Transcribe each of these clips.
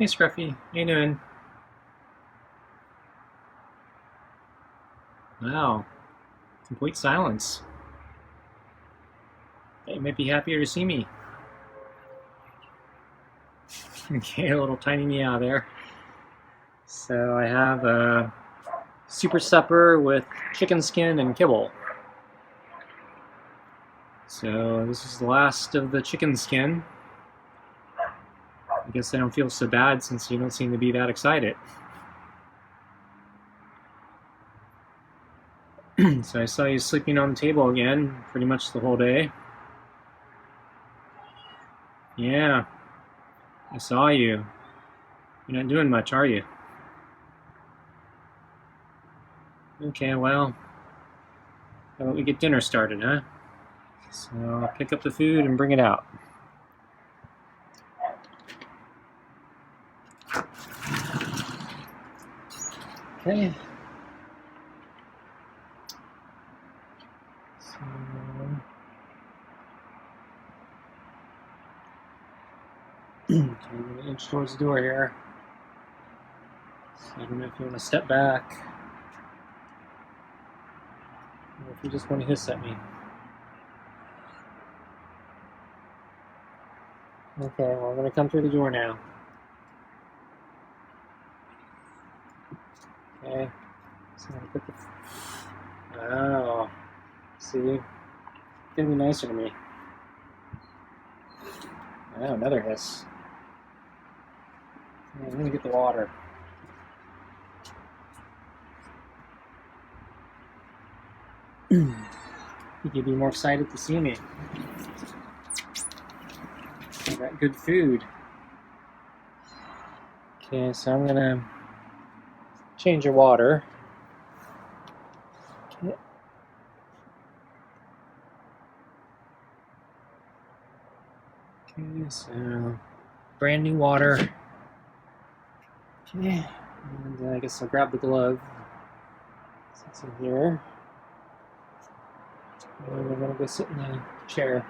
Hey Scruffy, how you doing? Wow, complete silence. Hey, you might be happier to see me. Okay, a little tiny meow there. So I have a super supper with chicken skin and kibble. So this is the last of the chicken skin. I guess I don't feel so bad since you don't seem to be that excited. So I saw you sleeping on the table again pretty much the whole day. Yeah, I saw you. You're not doing much, are you? Okay, well, how about we get dinner started, huh? So I'll pick up the food and bring it out. Okay. So I'm going to inch towards the door here. So I don't know if you want to step back or if you just want to hiss at me. Okay, well, I'm going to come through the door now. Okay. So I'm going to put the... Oh. See? It's going to be nicer to me. Oh, another hiss. Okay, I'm going to get the water. You could be more excited to see me. I got good food. Okay, so I'm going to change your water. Okay. Okay, so brand new water. Okay, and I guess I'll grab the glove. It's in here. And we're gonna go sit in the chair.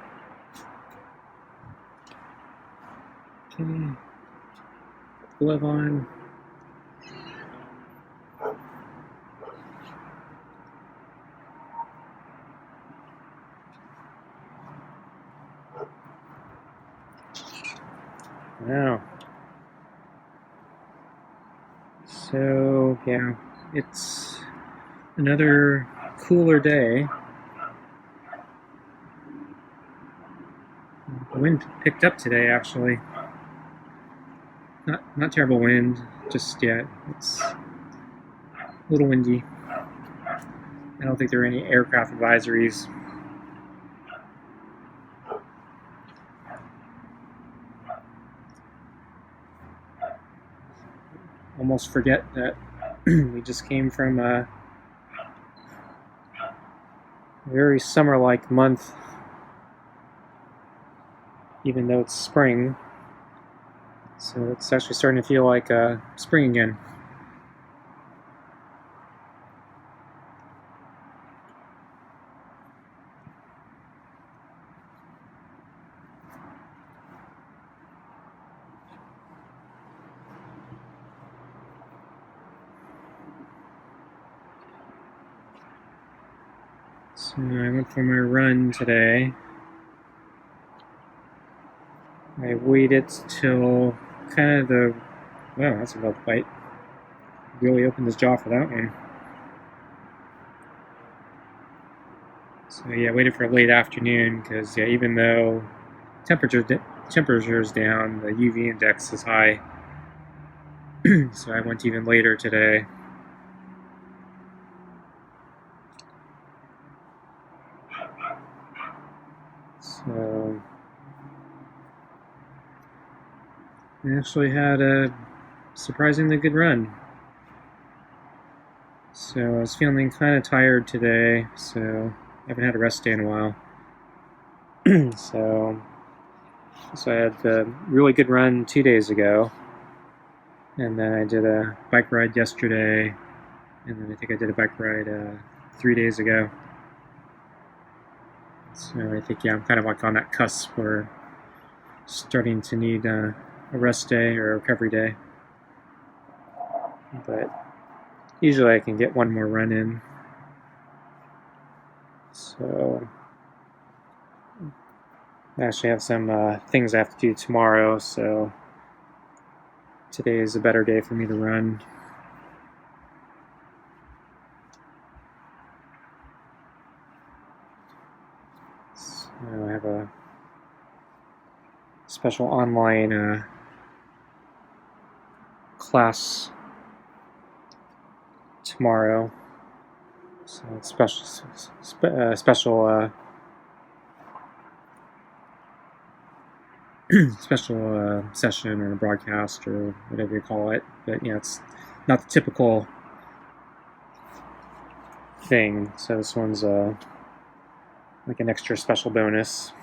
Okay, glove on. Wow. So, yeah, it's another cooler day. The wind picked up today, actually. Not terrible wind, just yet. It's a little windy. I don't think there are any aircraft advisories. Almost forget that we just came from a very summer-like month, even though it's spring. So it's actually starting to feel like spring again. So I went for my run today. I waited till kind of the... Wow, that's a milk bite. Really opened his jaw for that one. So yeah, I waited for late afternoon because yeah, even though temperature's down, the UV index is high. So I went even later today. So I actually had a surprisingly good run. So I was feeling kind of tired today, so I haven't had a rest day in a while. So I had a really good run 2 days ago, and then I did a bike ride yesterday, and then I think I did a bike ride 3 days ago. So I think, yeah, I'm kind of like on that cusp where starting to need a a rest day or a recovery day. But usually I can get one more run in. So I actually have some things I have to do tomorrow, so today is a better day for me to run. So I have a special online class tomorrow. So it's special session or broadcast or whatever you call it. But yeah, it's not the typical thing. So this one's like an extra special bonus.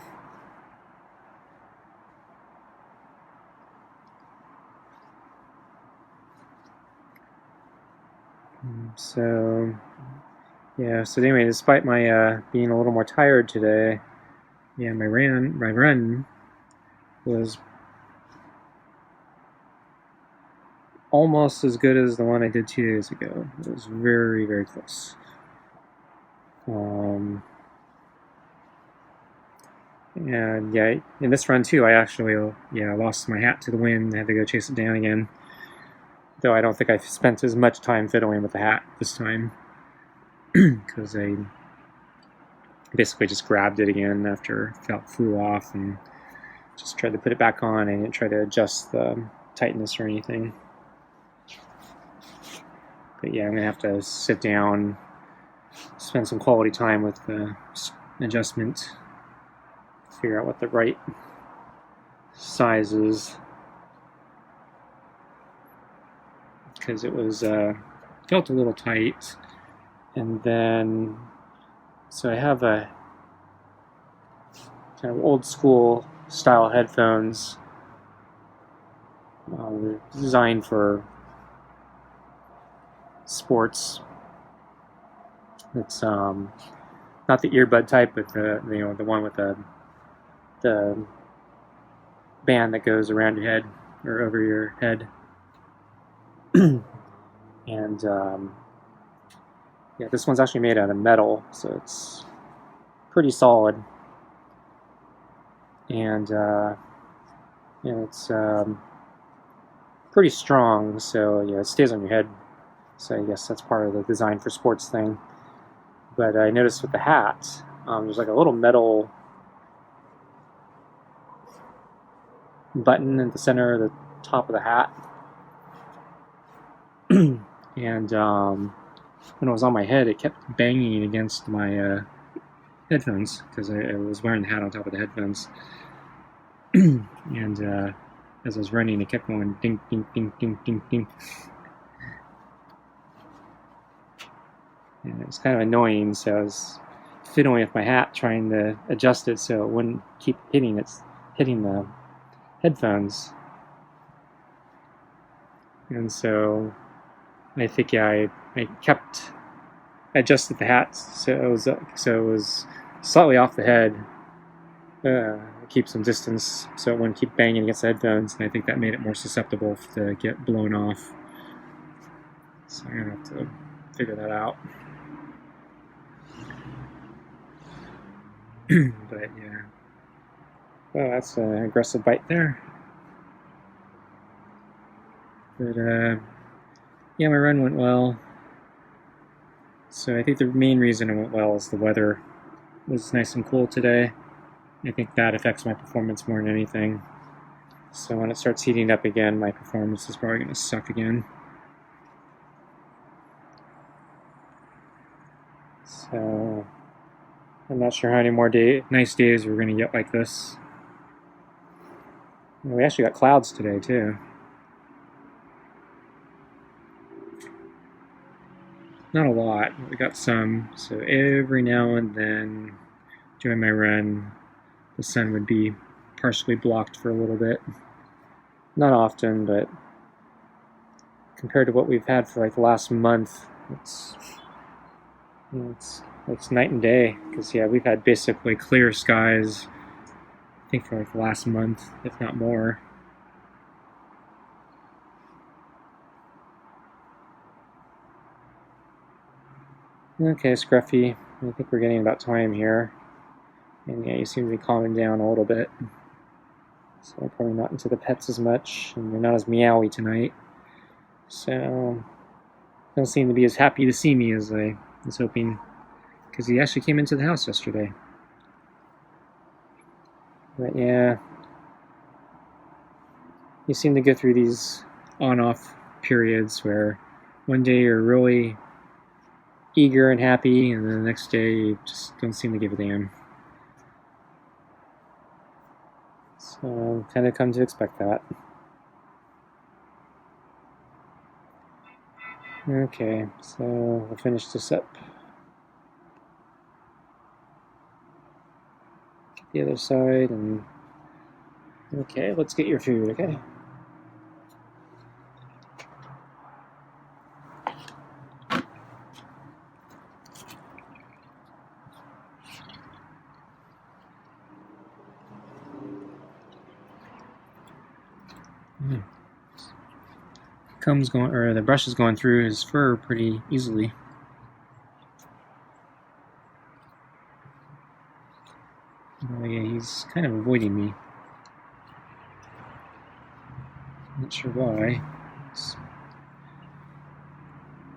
So yeah, so anyway, despite my being a little more tired today, yeah, my run was almost as good as the one I did 2 days ago. It was very, very close. And yeah, in this run too, I actually lost my hat to the wind. I had to go chase it down again. Though I don't think I spent as much time fiddling with the hat this time, because I basically just grabbed it again after it flew off and just tried to put it back on. I didn't try to adjust the tightness or anything. But yeah, I'm gonna have to sit down, spend some quality time with the adjustment, figure out what the right size is, because it was felt a little tight. And then so I have a kind of old school style headphones designed for sports. It's not the earbud type, but the one with the band that goes around your head or over your head. And yeah, this one's actually made out of metal, so it's pretty solid. And it's pretty strong, so yeah, it stays on your head. So I guess that's part of the design for sports thing. But I noticed with the hat, there's like a little metal button at the center of the top of the hat. And when it was on my head, it kept banging against my headphones, because I was wearing the hat on top of the headphones. And as I was running, it kept going ding, ding, ding, ding, ding, ding. And it was kind of annoying, so I was fiddling with my hat, trying to adjust it so it wouldn't keep hitting the headphones. And so I think I adjusted the hat so it was slightly off the head, keep some distance so it wouldn't keep banging against the headphones, and I think that made it more susceptible to get blown off. So I'm gonna have to figure that out. But yeah, well, that's an aggressive bite there. But yeah, my run went well. So I think the main reason it went well is the weather was nice and cool today. I think that affects my performance more than anything. So when it starts heating up again, my performance is probably going to suck again. So I'm not sure how many more nice days we're going to get like this. We actually got clouds today too. Not a lot, but we got some. So every now and then during my run, the sun would be partially blocked for a little bit. Not often, but compared to what we've had for like the last month, it's night and day. Because yeah, we've had basically clear skies, I think, for like the last month, if not more. Okay, Scruffy, I think we're getting about time here. And yeah, you seem to be calming down a little bit. So I'm probably not into the pets as much, and you're not as meowy tonight. So, don't seem to be as happy to see me as I was hoping, because he actually came into the house yesterday. But yeah, you seem to go through these on-off periods where one day you're really eager and happy, and then the next day you just don't seem to give a damn. So, kind of come to expect that. Okay, so we'll finish this up. Get the other side, and okay, let's get your food, okay? Comb's going, or the brush is going through his fur pretty easily. Oh yeah, he's kind of avoiding me. Not sure why. It's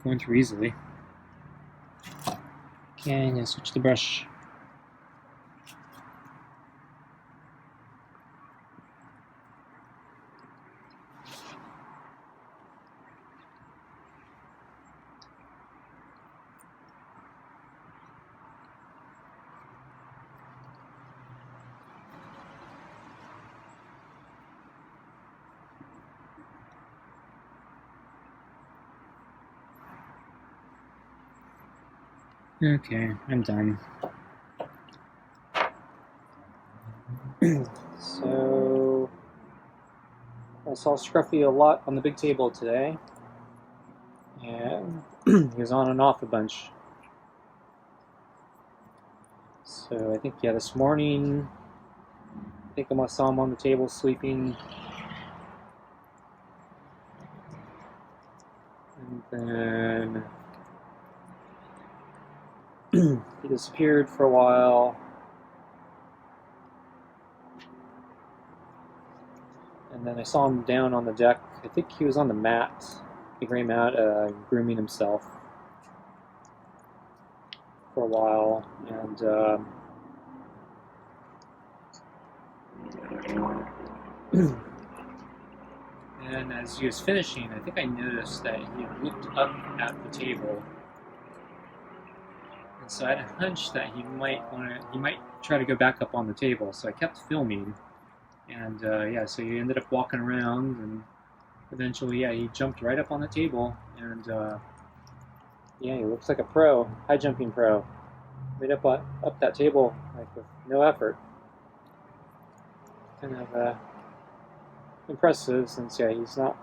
going through easily. Okay, I'm gonna switch the brush. Okay, I'm done. So, I saw Scruffy a lot on the big table today, and he was on and off a bunch. So I think, yeah, this morning, I think I saw him on the table sleeping. And then he disappeared for a while. And then I saw him down on the deck. I think he was on the mat, the gray mat, grooming himself for a while. And as he was finishing, I think I noticed that he looked up at the table. And so I had a hunch that he might try to go back up on the table. So I kept filming. And yeah, so he ended up walking around, and eventually, yeah, he jumped right up on the table, and yeah, he looks like a pro, high jumping pro, right up that table, like with no effort. Kind of impressive, since yeah, he's not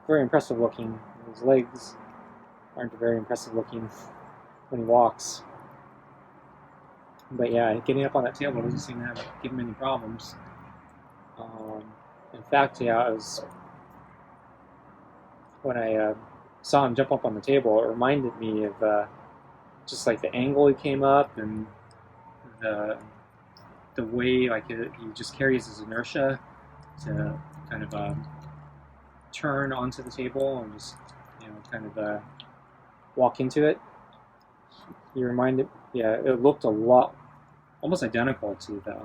very impressive looking. His legs aren't very impressive looking when he walks. But yeah, getting up on that table doesn't seem to give him any problems. In fact, yeah, when I saw him jump up on the table, it reminded me of just like the angle he came up, and the way like he just carries his inertia to kind of turn onto the table and just kind of walk into it. He reminded, yeah, it looked a lot, almost identical to the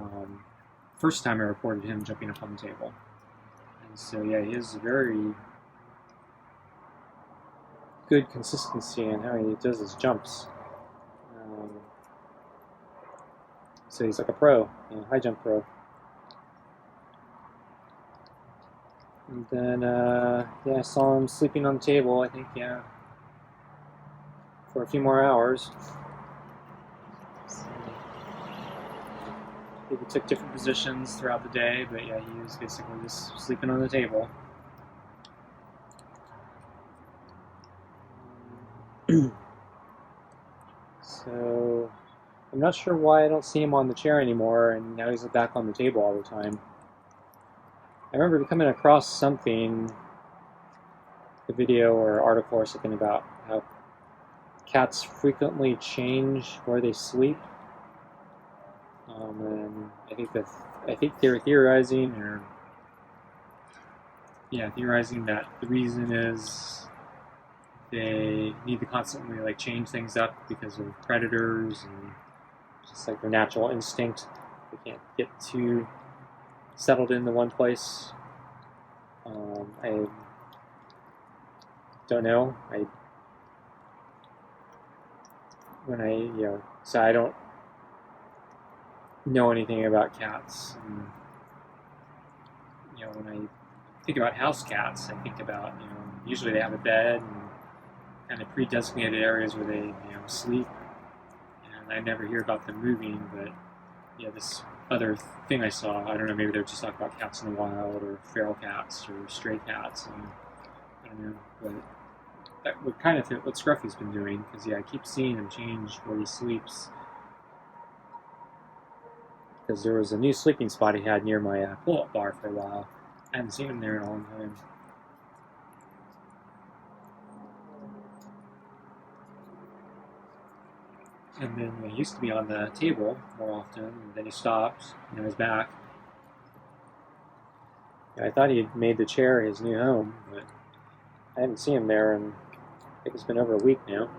first time I recorded him jumping up on the table. And so yeah, he has a very good consistency in how he does his jumps. So he's like a pro, high jump pro. And then yeah, I saw him sleeping on the table, I think, yeah, for a few more hours. So, people took different positions throughout the day, but yeah, he was basically just sleeping on the table. So I'm not sure why I don't see him on the chair anymore, and now he's back on the table all the time. I remember coming across something, a video or article or something about how cats frequently change where they sleep, and I think they were theorizing, theorizing that the reason is they need to constantly like change things up because of predators and just like their natural instinct. They can't get too settled into one place. I don't know. So I don't know anything about cats. And, when I think about house cats, I think about, usually they have a bed and kind of pre-designated areas where they, sleep. And I never hear about them moving, but this other thing I saw, I don't know, maybe they're just talking about cats in the wild or feral cats or stray cats. And I don't know, but that would kind of fit what Scruffy's been doing, because I keep seeing him change where he sleeps. Because there was a new sleeping spot he had near my pull-up bar for a while. I haven't seen him there in a long time. And then he used to be on the table more often, and then he stopped, and he's back. I thought he had made the chair his new home, but I haven't seen him there, and I think it's been over a week now.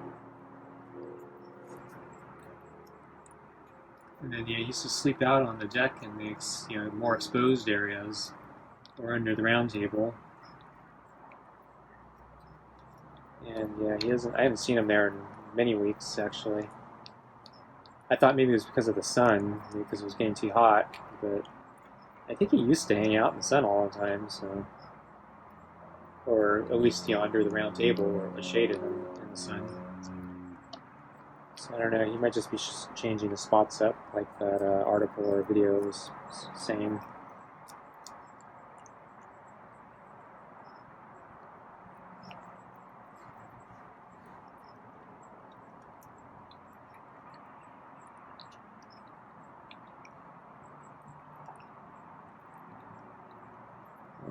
And then he used to sleep out on the deck in the more exposed areas, or under the round table. And he hasn't. I haven't seen him there in many weeks actually. I thought maybe it was because of the sun, because it was getting too hot, but I think he used to hang out in the sun all the time, so, or at least under the round table where it was shaded in the sun. So I don't know, he might just be changing the spots up like that article or video was saying.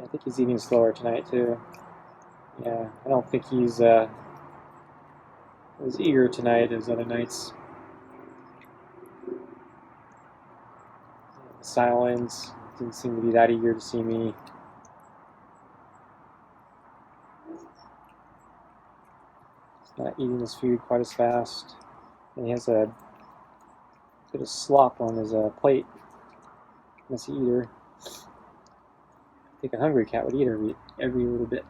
I think he's eating slower tonight too. Yeah, I don't think he's as eager tonight as other nights. Silence, didn't seem to be that eager to see me. He's not eating his food quite as fast. And he has a bit of slop on his plate. Messy eater. I think a hungry cat would eat every little bit.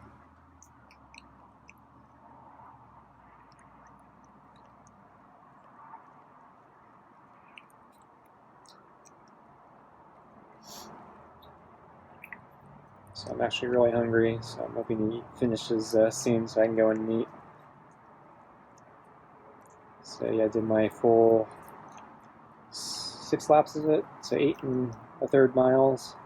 So I'm actually really hungry, so I'm hoping he finishes soon so I can go and eat. So I did my full 6 laps of it, so 8 1/3 miles.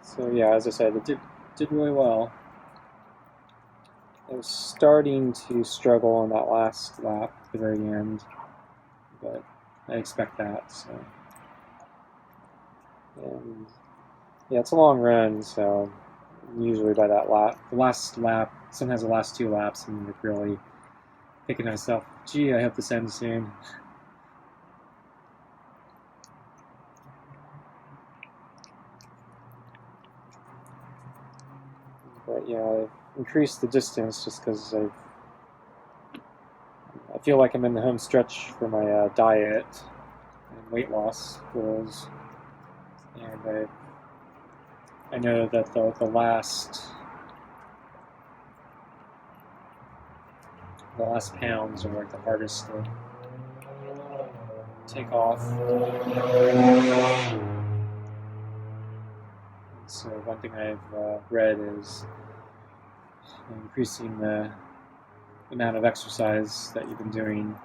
So as I said, it did really well. I was starting to struggle on that last lap at the very end, but I expect that. So, and it's a long run, so usually by that lap, the last lap, sometimes the last 2 laps, I'm like really thinking to myself, gee, I hope this ends soon. But I've increased the distance just because I feel like I'm in the home stretch for my diet and weight loss goals, and I know that the last pounds are like the hardest to take off. So one thing I've read is increasing the amount of exercise that you've been doing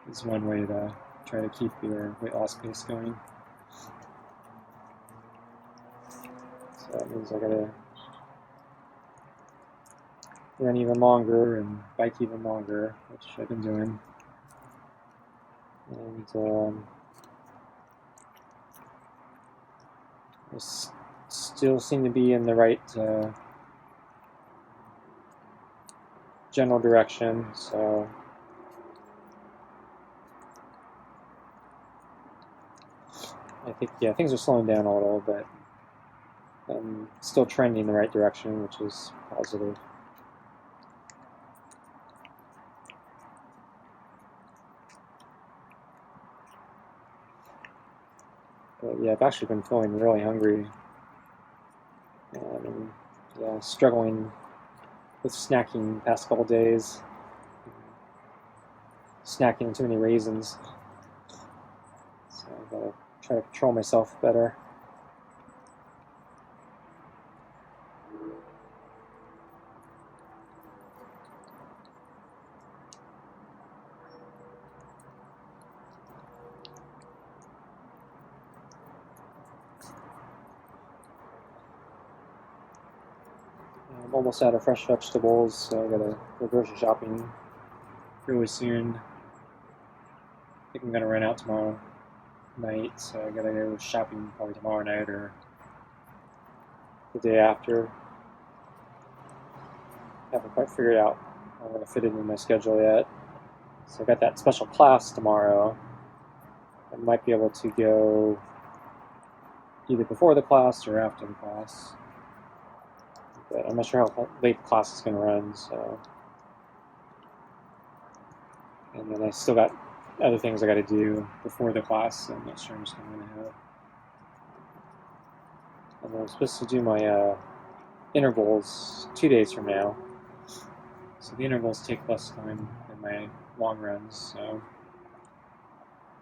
is one way to try to keep your weight loss pace going. So that means I gotta run even longer and bike even longer, which I've been doing. And I still seem to be in the right general direction. So I think, yeah, things are slowing down a little, but I'm still trending in the right direction, which is positive. But yeah, I've actually been feeling really hungry. And yeah, struggling with snacking the past couple days. Snacking too many raisins. So I gotta try to control myself better. I'm almost out of fresh vegetables, so I gotta go grocery shopping really soon. I think I'm gonna run out tomorrow night, so I gotta go shopping probably tomorrow night or the day after. Haven't quite figured out how I'm gonna fit it in my schedule yet. So I got that special class tomorrow. I might be able to go either before the class or after the class. But I'm not sure how late the class is going to run, so. And then I still got other things I got to do before the class, so I'm not sure I'm just going to have. And then I'm supposed to do my intervals 2 days from now. So the intervals take less time than my long runs, so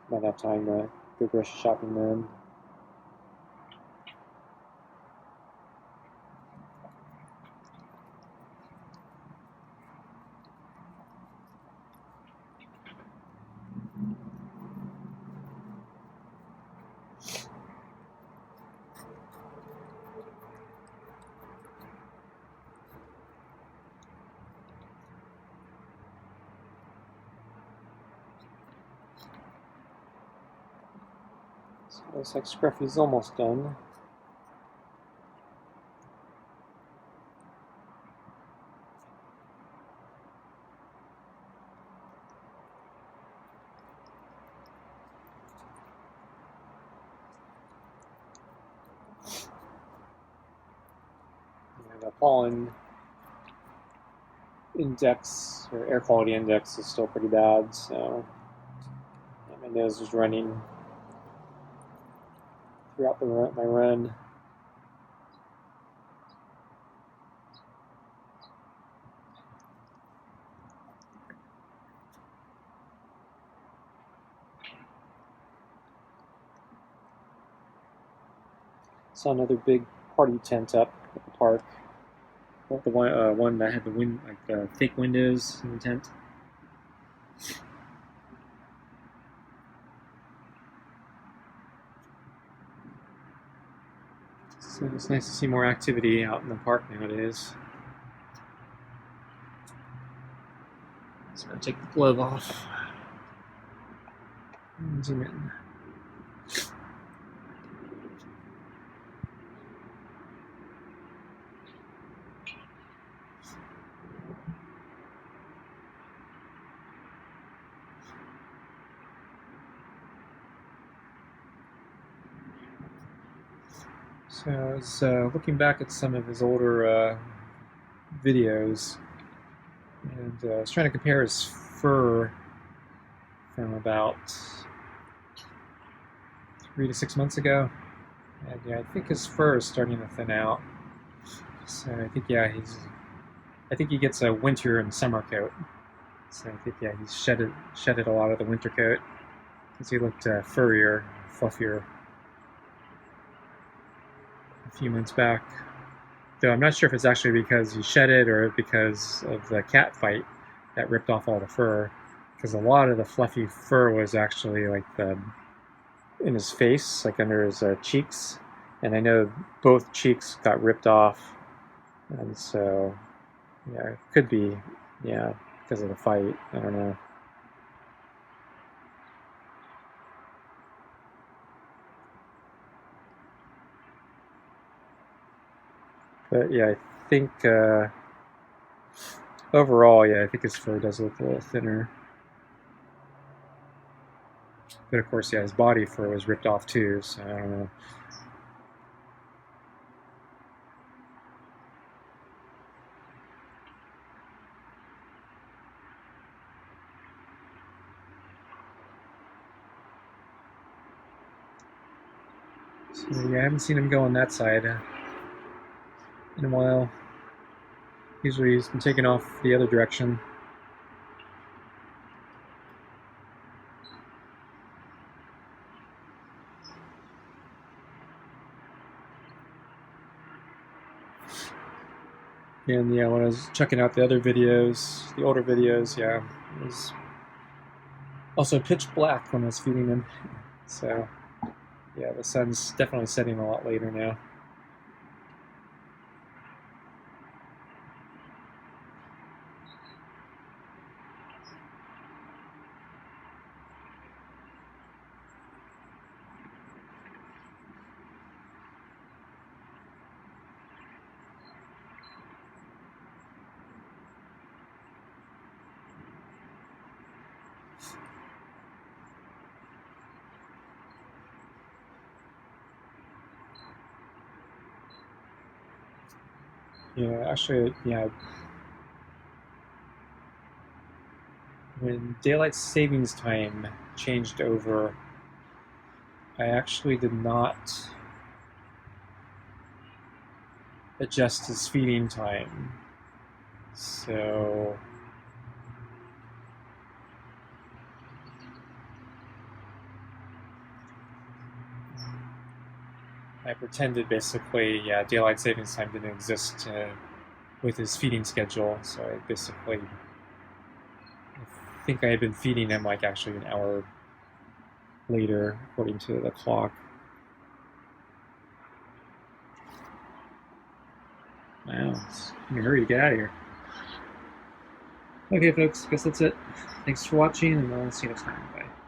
I might have time to go grocery shopping then. So it looks like Scruffy's almost done. The pollen index, or air quality index, is still pretty bad, so my nose is running throughout my run. Saw another big party tent up at the park. The one that had the fake windows in the tent. So it's nice to see more activity out in the park nowadays. So I'm gonna take the glove off and zoom in. So I was looking back at some of his older videos, and I was trying to compare his fur from about 3 to 6 months ago. And yeah, I think his fur is starting to thin out. So I think, yeah, I think he gets a winter and summer coat. So I think, yeah, he's shedded a lot of the winter coat because he looked furrier, fluffier a few months back. Though I'm not sure if it's actually because he shed it or because of the cat fight that ripped off all the fur. Because a lot of the fluffy fur was actually like in his face, like under his cheeks. And I know both cheeks got ripped off. And so, yeah, it could be, yeah, because of the fight. I don't know. But yeah, I think overall, yeah, I think his fur does look a little thinner. But of course, yeah, his body fur was ripped off too, so I don't know. So yeah, I haven't seen him go on that side in a while. Usually he's been taking off the other direction. And yeah, when I was checking out the other videos, the older videos, yeah, it was also pitch black when I was feeding him. So yeah, the sun's definitely setting a lot later now. Yeah, actually, yeah, when daylight savings time changed over, I actually did not adjust his feeding time. So I pretended basically, yeah, daylight savings time didn't exist with his feeding schedule. So I basically, I think I had been feeding him like actually an hour later, according to the clock. Wow, in a hurry to get out of here. Okay, folks, guess that's it. Thanks for watching, and I'll see you next time. Bye.